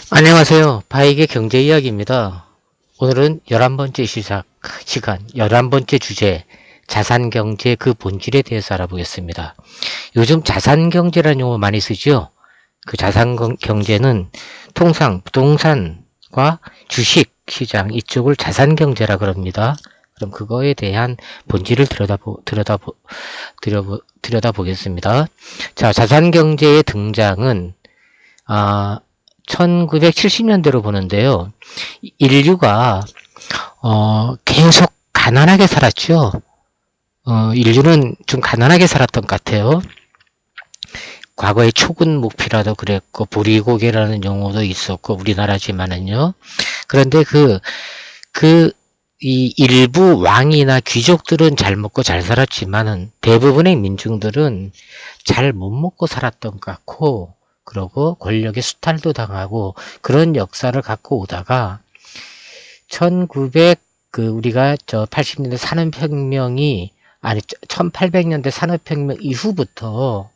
안녕하세요. 바이게 경제 이야기입니다. 오늘은 11번째 시간, 11번째 주제, 자산경제 그 본질에 대해서 알아보겠습니다. 요즘 자산경제라는 용어 많이 쓰죠? 그 자산경제는 통상 부동산과 주식 시장 이쪽을 자산경제라 그럽니다. 그럼 그거에 대한 본질을 들여다보겠습니다. 자, 자산경제의 등장은, 1970년대로 보는데요. 인류가 계속 가난하게 살았죠. 인류는 좀 가난하게 살았던 것 같아요. 과거에 초근목피라도 그랬고 보리고개라는 용어도 있었고 우리나라지만은요. 그런데 이 일부 왕이나 귀족들은 잘 먹고 잘 살았지만은 대부분의 민중들은 잘 못 먹고 살았던 것 같고, 그러고 권력의 수탈도 당하고 그런 역사를 갖고 오다가 우리가 80년대 산업혁명이, 1800년대 산업혁명 이후부터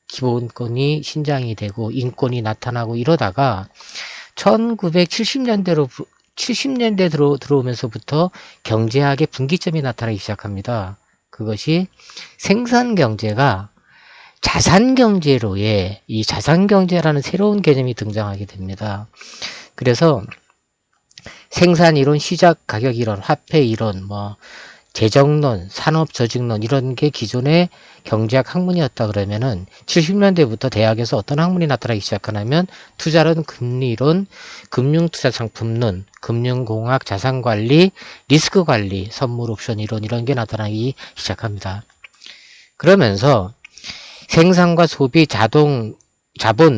기본권이 신장이 되고 인권이 나타나고 이러다가 70년대 들어오면서부터 경제학의 분기점이 나타나기 시작합니다. 그것이 생산경제가 자산경제로의 이 자산경제라는 새로운 개념이 등장하게 됩니다. 그래서 생산이론, 시작가격이론, 화폐이론, 재정론, 산업조직론 이런 게 기존의 경제학 학문이었다 그러면은 70년대부터 대학에서 어떤 학문이 나타나기 시작하냐면 투자론, 금리론, 금융투자상품론, 금융공학, 자산관리, 리스크관리, 선물옵션 이론 이런 게 나타나기 시작합니다. 그러면서 생산과 소비, 자본,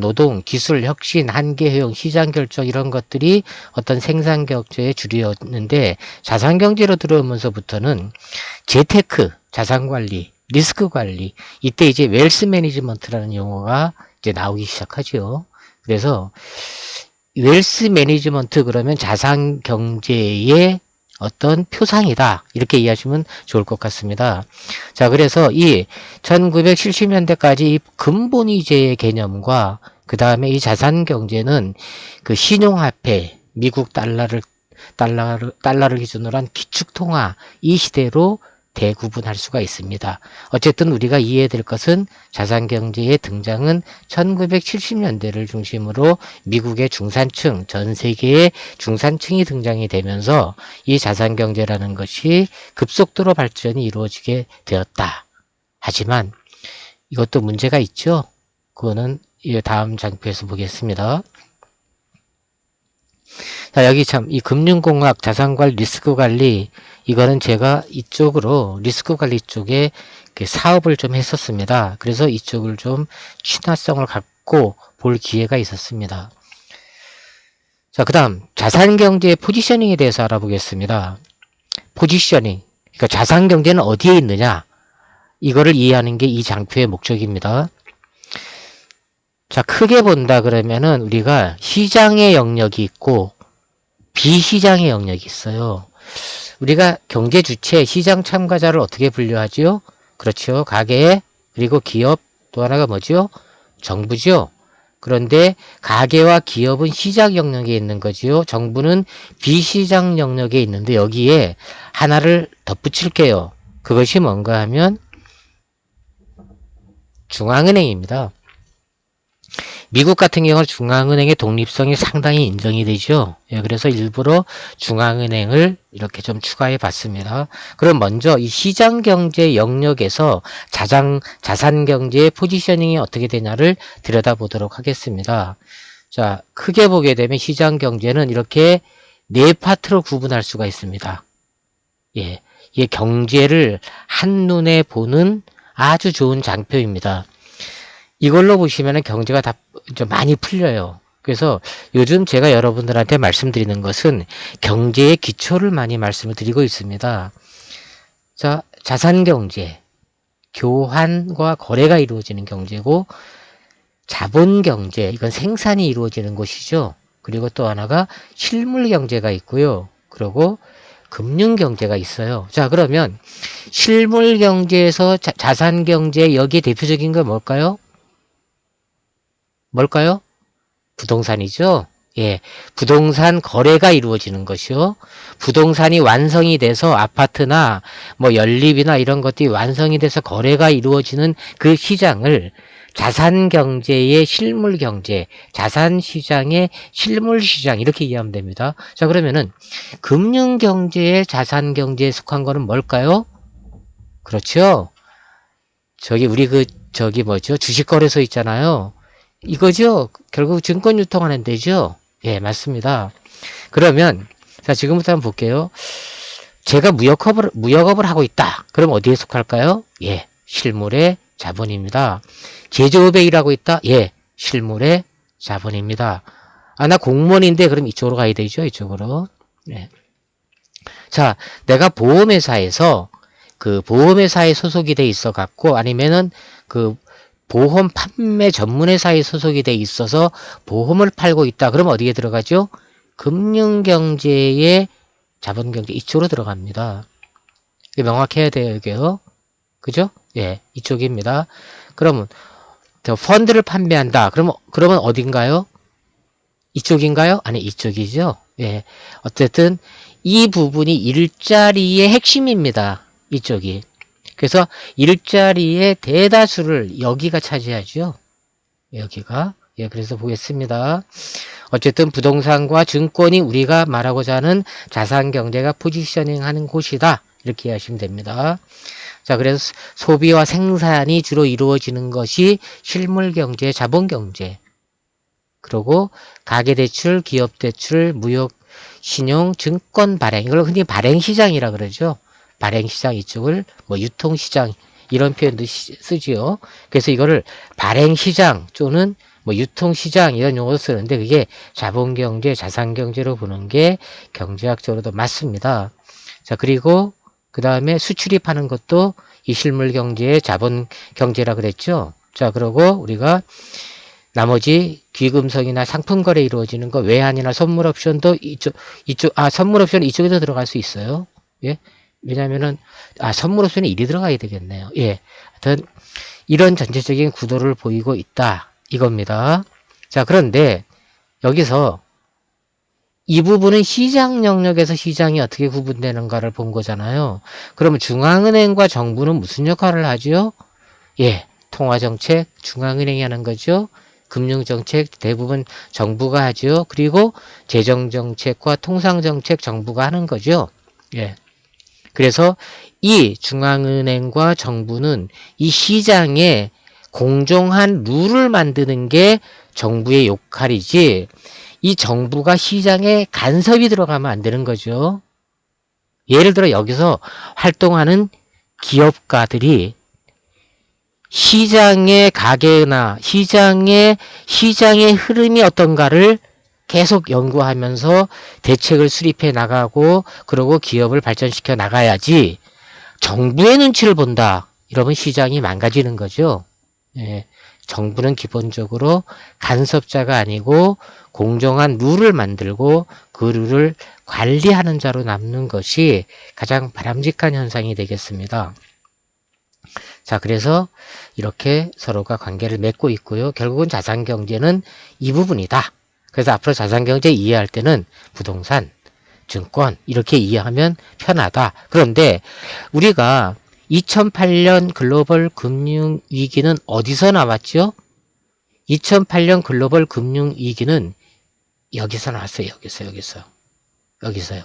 노동, 기술, 혁신, 한계 효용, 시장 결정 이런 것들이 어떤 생산 경제의 줄이었는데 자산경제로 들어오면서부터는 재테크, 자산관리, 리스크관리, 이때 이제 웰스 매니지먼트라는 용어가 이제 나오기 시작하죠. 그래서 웰스 매니지먼트 그러면 자산경제의 어떤 표상이다, 이렇게 이해하시면 좋을 것 같습니다. 자, 그래서 이 1970년대까지 이 근본이제의 개념과 그 다음에 이 자산경제는 그 신용화폐, 미국 달러를 기준으로 한 기축통화, 이 시대로 대구분할 수가 있습니다. 어쨌든 우리가 이해해야 될 것은 자산경제의 등장은 1970년대를 중심으로 미국의 중산층, 전 세계의 중산층이 등장이 되면서 이 자산경제라는 것이 급속도로 발전이 이루어지게 되었다. 하지만 이것도 문제가 있죠. 그거는 다음 장표에서 보겠습니다. 자, 여기 참 이 금융공학, 자산관리, 리스크관리, 이거는 제가 이쪽으로 리스크관리 쪽에 사업을 좀 했었습니다. 그래서 이쪽을 좀 친화성을 갖고 볼 기회가 있었습니다. 자, 그 다음 자산경제의 포지셔닝에 대해서 알아보겠습니다. 포지셔닝, 그러니까 자산경제는 어디에 있느냐, 이거를 이해하는 게 이 장표의 목적입니다. 자, 크게 본다 그러면은 우리가 시장의 영역이 있고 비시장의 영역이 있어요. 우리가 경제 주체, 시장 참가자를 어떻게 분류하지요? 그렇죠. 가계, 그리고 기업, 또 하나가 뭐죠? 정부죠. 그런데 가계와 기업은 시장 영역에 있는 거지요. 정부는 비시장 영역에 있는데 여기에 하나를 덧붙일게요. 그것이 뭔가 하면 중앙은행입니다. 미국 같은 경우는 중앙은행의 독립성이 상당히 인정이 되죠. 예, 그래서 일부러 중앙은행을 이렇게 좀 추가해 봤습니다. 그럼 먼저 이 시장경제 영역에서 자산경제의 포지셔닝이 어떻게 되냐를 들여다보도록 하겠습니다. 자, 크게 보게 되면 시장경제는 이렇게 네 파트로 구분할 수가 있습니다. 예, 이게 경제를 한눈에 보는 아주 좋은 장표입니다. 이걸로 보시면 경제가 다 좀 많이 풀려요. 그래서 요즘 제가 여러분들한테 말씀드리는 것은 경제의 기초를 많이 말씀을 드리고 있습니다. 자, 자산경제, 교환과 거래가 이루어지는 경제고, 자본경제, 이건 생산이 이루어지는 것이죠. 그리고 또 하나가 실물경제가 있고요. 그리고 금융경제가 있어요. 자, 그러면 실물경제에서 자산경제, 여기에 대표적인 건 뭘까요? 부동산이죠. 예, 부동산 거래가 이루어지는 것이요. 부동산이 완성이 돼서 아파트나 뭐 연립이나 이런 것들이 완성이 돼서 거래가 이루어지는 그 시장을 자산경제의 실물경제, 자산시장의 실물시장 이렇게 이해하면 됩니다. 자, 그러면은 금융경제의 자산경제에 속한 거는 뭘까요? 그렇죠. 저기 뭐죠? 주식거래소 있잖아요. 이거죠. 결국 증권 유통하는 데죠. 예, 맞습니다. 그러면 자, 지금부터 한번 볼게요. 제가 무역업을 하고 있다. 그럼 어디에 속할까요? 예, 실물의 자본입니다. 제조업에 일하고 있다. 예, 실물의 자본입니다. 아, 나 공무원인데 그럼 이쪽으로 가야 되죠. 이쪽으로. 예. 자, 내가 보험회사에서 그 보험회사에 소속이 돼 있어 갖고 아니면은 그 보험 판매 전문회사에 소속이 돼 있어서 보험을 팔고 있다. 그럼 어디에 들어가죠? 금융경제의 자본경제 이쪽으로 들어갑니다. 이게 명확해야 돼요. 이게요. 그죠? 예, 이쪽입니다. 그러면 저 펀드를 판매한다. 그러면 어딘가요? 이쪽인가요? 아니, 이쪽이죠. 예. 어쨌든 이 부분이 일자리의 핵심입니다. 이쪽이. 그래서 일자리의 대다수를 여기가 차지하죠. 여기가. 예, 그래서 보겠습니다. 어쨌든 부동산과 증권이 우리가 말하고자 하는 자산경제가 포지셔닝 하는 곳이다. 이렇게 이해하시면 됩니다. 자, 그래서 소비와 생산이 주로 이루어지는 것이 실물경제, 자본경제. 그리고 가계대출, 기업대출, 무역, 신용, 증권 발행. 이걸 흔히 발행시장이라 그러죠. 발행시장 이쪽을 뭐 유통시장 이런 표현도 쓰지요. 그래서 이거를 발행시장 또는 뭐 유통시장 이런 용어로 쓰는데 그게 자본경제, 자산경제로 보는 게 경제학적으로도 맞습니다. 자, 그리고 그 다음에 수출입하는 것도 이 실물경제의 자본경제라 그랬죠. 자, 그러고 우리가 나머지 귀금속이나 상품 거래 이루어지는 거 외환이나 선물 옵션도 선물 옵션 이쪽에도 들어갈 수 있어요. 예. 왜냐면은 선물 옵션에 일이 들어가야 되겠네요. 예. 하여튼 이런 전체적인 구도를 보이고 있다. 이겁니다. 자, 그런데 여기서 이 부분은 시장 영역에서 시장이 어떻게 구분되는가를 본 거잖아요. 그러면 중앙은행과 정부는 무슨 역할을 하죠? 예. 통화정책 중앙은행이 하는 거죠. 금융정책 대부분 정부가 하죠. 그리고 재정정책과 통상정책 정부가 하는 거죠. 예. 그래서 이 중앙은행과 정부는 이 시장에 공정한 룰을 만드는 게 정부의 역할이지 이 정부가 시장에 간섭이 들어가면 안 되는 거죠. 예를 들어 여기서 활동하는 기업가들이 시장의 가계나 시장의 흐름이 어떤가를 계속 연구하면서 대책을 수립해 나가고 그러고 기업을 발전시켜 나가야지 정부의 눈치를 본다. 이러면 시장이 망가지는 거죠. 예, 정부는 기본적으로 간섭자가 아니고 공정한 룰을 만들고 그 룰을 관리하는 자로 남는 것이 가장 바람직한 현상이 되겠습니다. 자, 그래서 이렇게 서로가 관계를 맺고 있고요. 결국은 자산경제는 이 부분이다. 그래서 앞으로 자산경제 이해할 때는 부동산, 증권 이렇게 이해하면 편하다. 그런데 우리가 2008년 글로벌 금융위기는 어디서 나왔죠? 2008년 글로벌 금융위기는 여기서 나왔어요. 여기서요.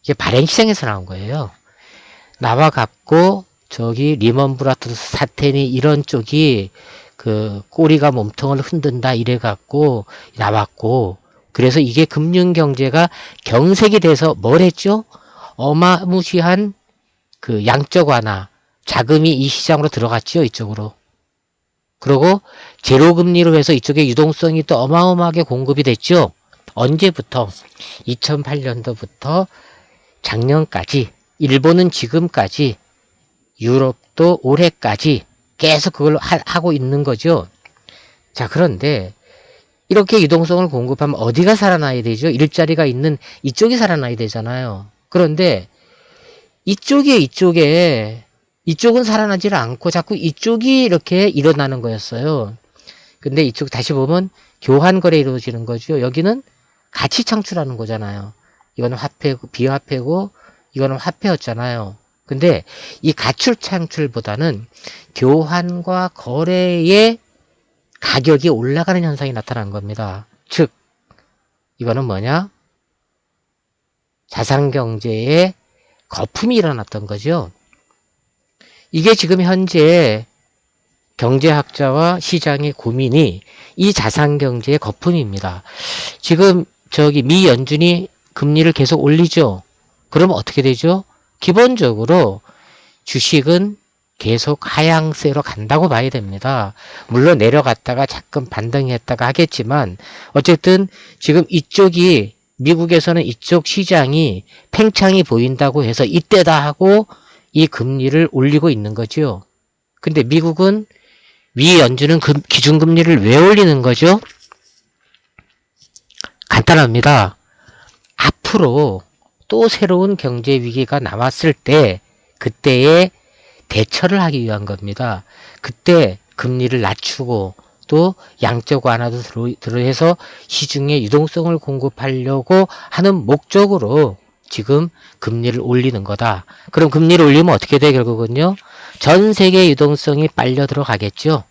이게 발행시장에서 나온 거예요. 나와 같고 저기 리먼 브라더스 사태니 이런 쪽이 그 꼬리가 몸통을 흔든다 이래 갖고 나왔고 그래서 이게 금융경제가 경색이 돼서 뭘 했죠? 어마무시한 그 양적 완화 자금이 이 시장으로 들어갔죠. 이쪽으로. 그리고 제로금리로 해서 이쪽에 유동성이 또 어마어마하게 공급이 됐죠. 언제부터? 2008년도부터 작년까지 일본은 지금까지 유럽도 올해까지 계속 그걸 하고 있는 거죠. 자, 그런데 이렇게 유동성을 공급하면 어디가 살아나야 되죠? 일자리가 있는 이쪽이 살아나야 되잖아요. 그런데 이쪽은 살아나질 않고 자꾸 이쪽이 이렇게 일어나는 거였어요. 근데 이쪽 다시 보면 교환 거래 이루어지는 거죠. 여기는 가치 창출하는 거잖아요. 이거는 화폐고 비화폐고 이거는 화폐였잖아요. 근데 이 가출 창출보다는 교환과 거래의 가격이 올라가는 현상이 나타난 겁니다. 즉 이거는 뭐냐? 자산경제에 거품이 일어났던 거죠. 이게 지금 현재 경제학자와 시장의 고민이 이 자산경제의 거품입니다. 지금 저기 미 연준이 금리를 계속 올리죠. 그러면 어떻게 되죠? 기본적으로 주식은 계속 하향세로 간다고 봐야 됩니다. 물론 내려갔다가 잠깐 반등했다가 하겠지만 어쨌든 지금 이쪽이 미국에서는 이쪽 시장이 팽창이 보인다고 해서 이때다 하고 이 금리를 올리고 있는 거죠. 근데 미국은 미 연준은 기준금리를 왜 올리는 거죠? 간단합니다. 앞으로 또 새로운 경제 위기가 나왔을 때 그때에 대처를 하기 위한 겁니다. 그때 금리를 낮추고 또 양적 완화도 들어해서 시중에 유동성을 공급하려고 하는 목적으로 지금 금리를 올리는 거다. 그럼 금리를 올리면 어떻게 돼 결국은요? 전 세계 유동성이 빨려 들어가겠죠.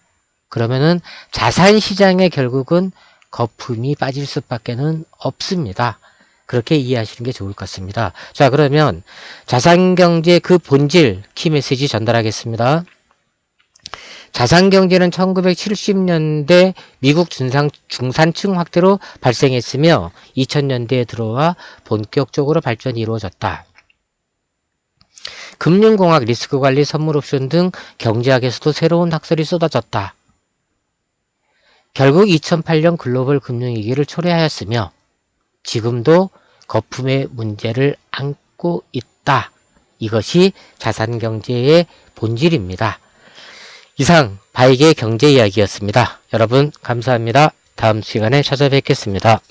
그러면은 자산시장에 결국은 거품이 빠질 수밖에는 없습니다. 그렇게 이해하시는 게 좋을 것 같습니다. 자, 그러면 자산경제 그 본질 키메시지 전달하겠습니다. 자산경제는 1970년대 미국 중산층 확대로 발생했으며 2000년대에 들어와 본격적으로 발전이 이루어졌다. 금융공학, 리스크관리, 선물옵션 등 경제학에서도 새로운 학설이 쏟아졌다. 결국 2008년 글로벌 금융위기를 초래하였으며 지금도 거품의 문제를 안고 있다. 이것이 자산경제의 본질입니다. 이상 바이게 경제 이야기였습니다. 여러분 감사합니다. 다음 시간에 찾아뵙겠습니다.